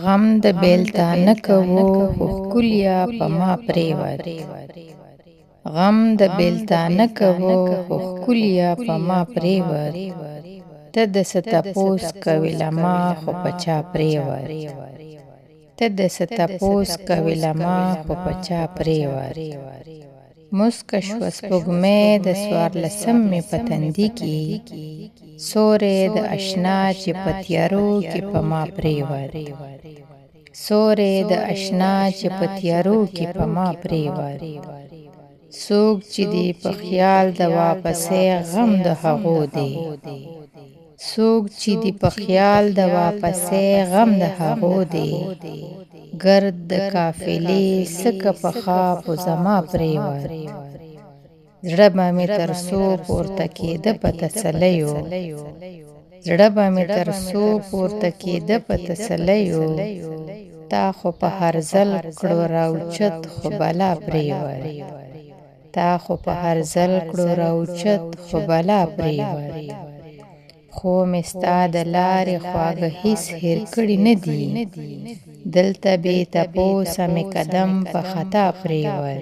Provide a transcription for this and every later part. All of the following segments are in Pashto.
غم د بیلتانه کوو خو ښکلیا په ما پرېوت. غم د بیلتانه کوو خو ښکلیا په ما پرېوت. ته د څه تپوس کوې له ما خو په چا پرېوت. ته د څه تپوس کوې له ما خو په چا پرېوت. مسکه شوه سپوږمۍ د څوارلسم مې په تندي کې، سوری د اشنا چې په تیارو کې په ما پرېوت. سوری د اشنا چې په تیارو کې په ما پرېوت. څوک چې دی په خیال د واپسۍ غم د هغو دی. څوک چې دی په خیال د واپسۍ غم د هغو دی. ګرد د قافلې سکه په خاپو زما پرېوت. زړه به مې تر څو پورته کېده په تسلیو. زړه به مې تر څو پورته کېده په تسلیو. تا خو په هر ځل کړو راوچت خو بلا پرېوت. تا خو په هر ځل کړو راوچت خو بلا پرېوت. خو مې ستا د لارې خواږه هېڅ هېر کړي نه دي. دلته بې تپوسه مې قدم په خطا پرېوت.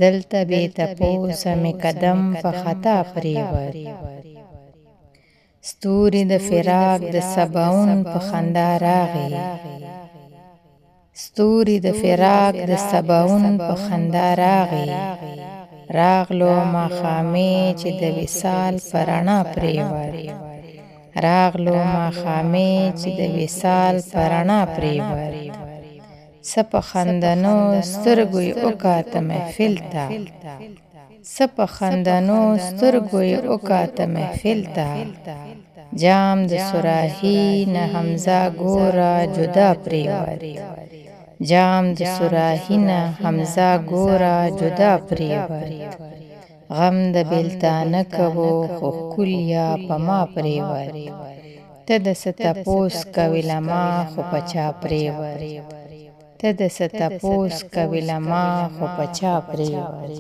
دلته بې تپوسه مې قدم په خطا پرېوت. ستوري د فراق د سباوون په خندا راغی. ستوري د فراق د سباوون په خندا راغی. راغلو ماښامې چې د وصال په رڼا پرېوت. راغلو ماښامې چې د وصال په رڼا پرېوت. څه په خندانو سترګو یې وکاته محفل ته. څه په خندانو سترګو یې وکاته محفل ته. جام د صراحي نه حمزه ګوره جدا پرېوت. جام د صراحي نه حمزه ګوره جدا پرېوت. غم د بیلتانه کوو خو ښکلیا په ما پرېوت. ته د څه تپوس کوې له ما خو په چا پرېوت. ته د څه تپوس کوې له ما خو په چا پرېوت.